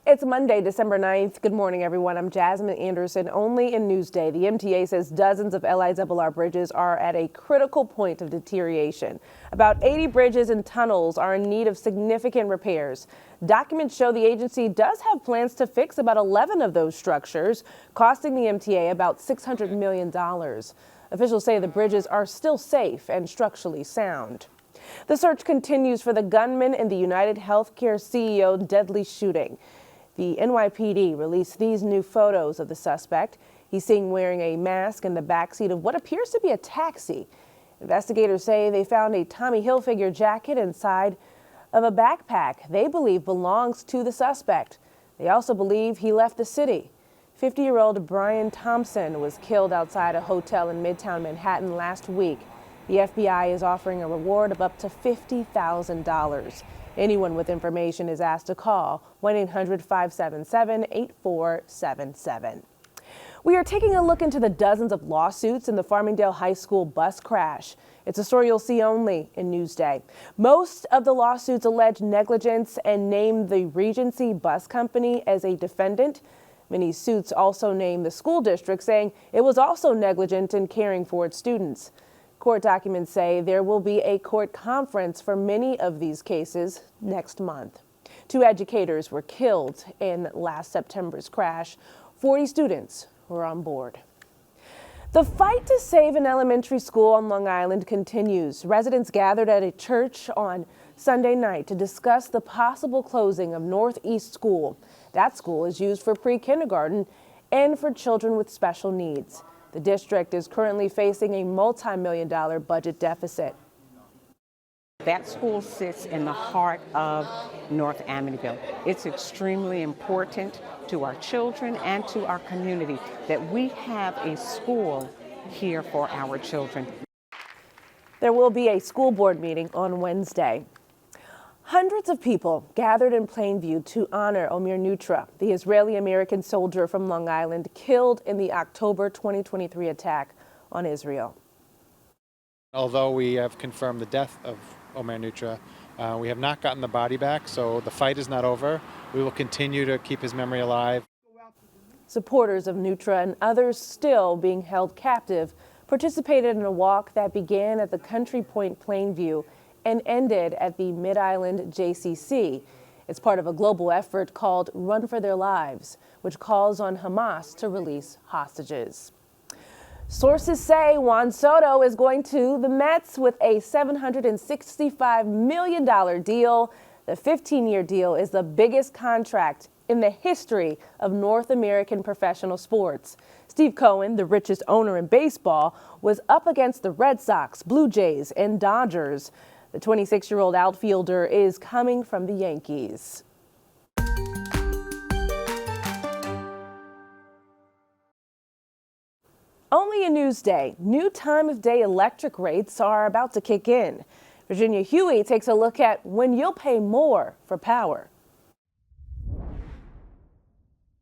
It's Monday, December 9th. Good morning, everyone. I'm Jasmine Anderson. Only in Newsday, the MTA says dozens of LIRR bridges are at a critical point of deterioration. About 80 bridges and tunnels are in need of significant repairs. Documents show the agency does have plans to fix about 11 of those structures, costing the MTA about $600 million. Officials say the bridges are still safe and structurally sound. The search continues for the gunman in the United Healthcare CEO deadly shooting. The NYPD released these new photos of the suspect. He's seen wearing a mask in the backseat of what appears to be a taxi. Investigators say they found a Tommy Hilfiger jacket inside of a backpack they believe belongs to the suspect. They also believe he left the city. 50-year-old Brian Thompson was killed outside a hotel in Midtown Manhattan last week. The FBI is offering a reward of up to $50,000. Anyone with information is asked to call 1-800-577-8477. We are taking a look into the dozens of lawsuits in the Farmingdale High School bus crash. It's a story you'll see only in Newsday. Most of the lawsuits allege negligence and name the Regency Bus Company as a defendant. Many suits also name the school district, saying it was also negligent in caring for its students. Court documents say there will be a court conference for many of these cases next month. 2 educators were killed in last September's crash. 40 students were on board. The fight to save an elementary school on Long Island continues. Residents gathered at a church on Sunday night to discuss the possible closing of Northeast School. That school is used for pre-kindergarten and for children with special needs. The district is currently facing a multi-million-dollar budget deficit. That school sits in the heart of North Amityville. It's extremely important to our children and to our community that we have a school here for our children. There will be a school board meeting on Wednesday. Hundreds of people gathered in Plainview to honor Omer Nutra, the Israeli-American soldier from Long Island killed in the October 2023 attack on Israel. Although we have confirmed the death of Omer Nutra, we have not gotten the body back, so the fight is not over. We will continue to keep his memory alive. Supporters of Nutra and others still being held captive participated in a walk that began at the Country Point Plainview and ended at the Mid-Island JCC. It's part of a global effort called Run for Their Lives, which calls on Hamas to release hostages. Sources say Juan Soto is going to the Mets with a $765 million deal. The 15-year deal is the biggest contract in the history of North American professional sports. Steve Cohen, the richest owner in baseball, was up against the Red Sox, Blue Jays, and Dodgers. The 26-year-old outfielder is coming from the Yankees. Only in Newsday, new time of day electric rates are about to kick in. Virginia Huey takes a look at when you'll pay more for power.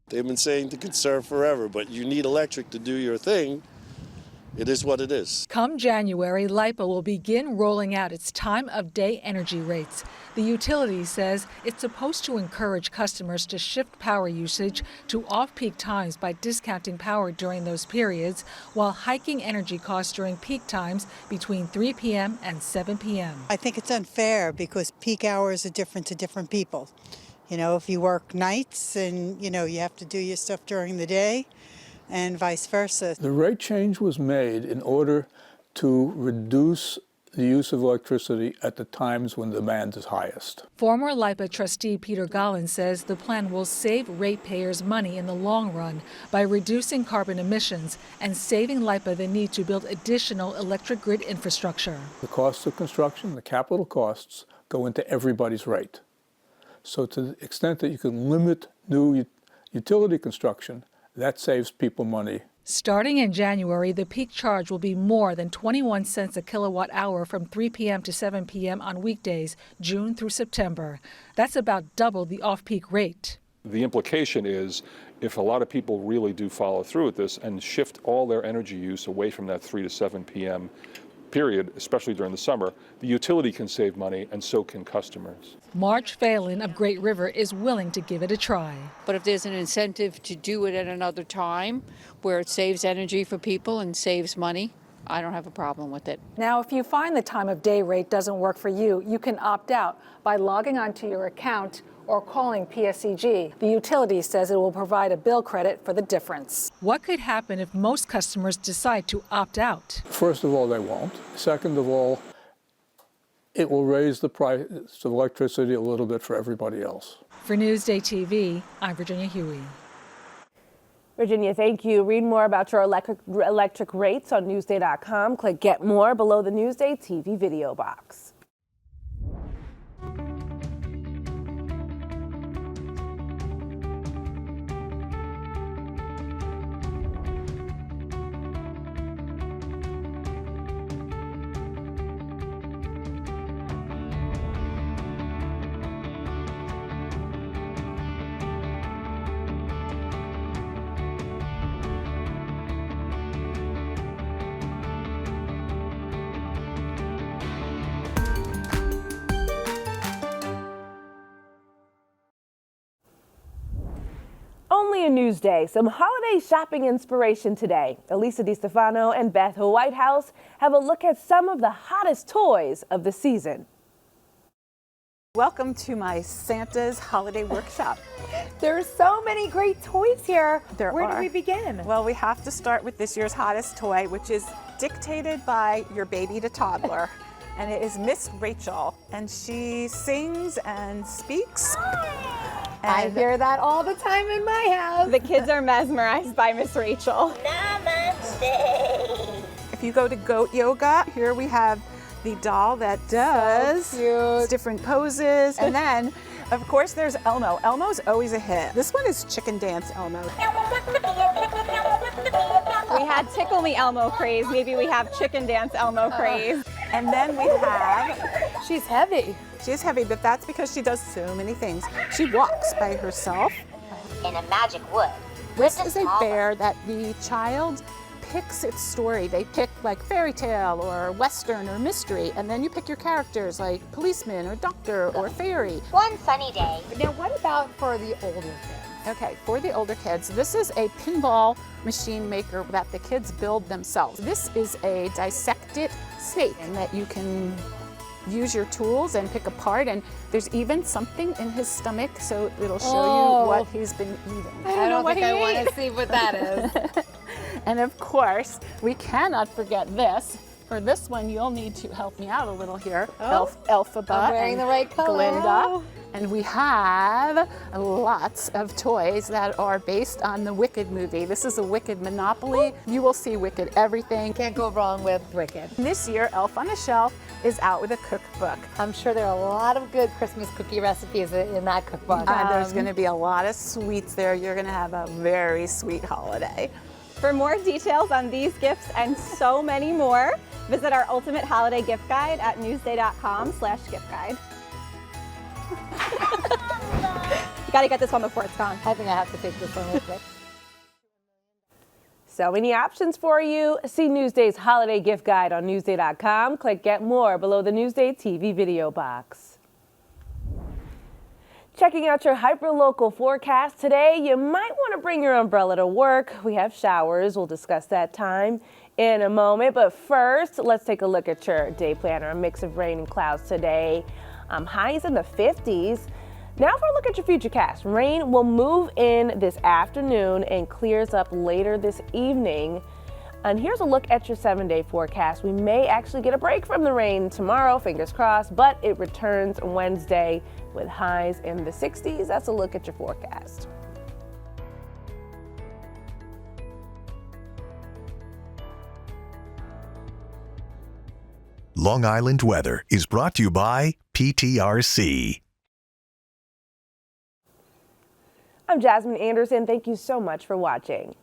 They've been saying to conserve forever, but you need electric to do your thing. It is what it is. Come January, LIPA will begin rolling out its time of day energy rates. The utility says it's supposed to encourage customers to shift power usage to off-peak times by discounting power during those periods, while hiking energy costs during peak times between 3 p.m. and 7 p.m. I think it's unfair because peak hours are different to different people. You know, if you work nights and, you have to do your stuff during the day, and vice versa. The rate change was made in order to reduce the use of electricity at the times when demand is highest. Former LIPA trustee Peter Gollin says the plan will save ratepayers money in the long run by reducing carbon emissions and saving LIPA the need to build additional electric grid infrastructure. The costs of construction, the capital costs, go into everybody's rate. So to the extent that you can limit new utility construction, that saves people money. Starting in January, the peak charge will be more than 21 cents a kilowatt hour from 3 p.m. to 7 p.m. on weekdays, June through September. That's about double the off-peak rate. The implication is if a lot of people really do follow through with this and shift all their energy use away from that 3 to 7 p.m. period, especially during the summer, the utility can save money and so can customers. Marge Phelan of Great River is willing to give it a try. But if there's an incentive to do it at another time where it saves energy for people and saves money, I don't have a problem with it. Now, if you find the time of day rate doesn't work for you, you can opt out by logging onto your account or calling PSEG. The utility says it will provide a bill credit for the difference. What could happen if most customers decide to opt out? First of all, they won't. Second of all, it will raise the price of electricity a little bit for everybody else. For Newsday TV, I'm Virginia Huey. Virginia, thank you. Read more about your electric rates on Newsday.com. Click Get More below the Newsday TV video box. Only a Newsday, some holiday shopping inspiration today. Elisa DiStefano and Beth Whitehouse have a look at some of the hottest toys of the season. Welcome to my Santa's Holiday Workshop. There's so many great toys here. Where do are. we begin? Well, we have to start with this year's hottest toy, which is dictated by your baby to toddler. And it is Miss Rachel, and she sings and speaks. I hear that all the time in my house. The kids are mesmerized by Miss Rachel. Namaste. If you go to Goat Yoga, here we have the doll that does different poses. And then, of course, there's Elmo. Elmo's always a hit. This one is Chicken Dance Elmo. We had Tickle Me Elmo craze. Maybe we have Chicken Dance Elmo craze. And then we have... She's heavy. She is heavy, but that's because she does so many things. She walks by herself. In a magic wood. This is a bear that the child picks its story. They pick like fairy tale or western or mystery, and then you pick your characters like policeman or doctor or fairy. One sunny day. Now, what about for the older kids? Okay, for the older kids, this is a pinball machine maker that the kids build themselves. This is a dissected snake and that you can use your tools and pick apart, and there's even something in his stomach, so it'll show you what he's been eating. I don't think I want to see what that is. And of course, we cannot forget this. For this one, you'll need to help me out a little here. Elphaba I'm wearing the right color. Glinda. And we have lots of toys that are based on the Wicked movie. This is a Wicked Monopoly. You will see Wicked everything. Can't go wrong with Wicked. This year, Elf on the Shelf is out with a cookbook. I'm sure there are a lot of good Christmas cookie recipes in that cookbook. There's going to be a lot of sweets there. You're going to have a very sweet holiday. For more details on these gifts and so many more, visit our Ultimate Holiday Gift Guide at newsday.com/giftguide. You gotta get this one before it's gone. I think I have to take this one with me. So many options for you. See Newsday's Holiday Gift Guide on Newsday.com. Click Get More below the Newsday TV video box. Checking out your hyper-local forecast today, you might want to bring your umbrella to work. We have showers. We'll discuss that time in a moment. But first, let's take a look at your day planner. A mix of rain and clouds today. Highs in the 50s. Now for a look at your futurecast. Rain will move in this afternoon and clears up later this evening. And here's a look at your 7-day forecast. We may actually get a break from the rain tomorrow, fingers crossed, but it returns Wednesday with highs in the 60s. That's a look at your forecast. Long Island weather is brought to you by PTRC. I'm Jasmine Anderson. Thank you so much for watching.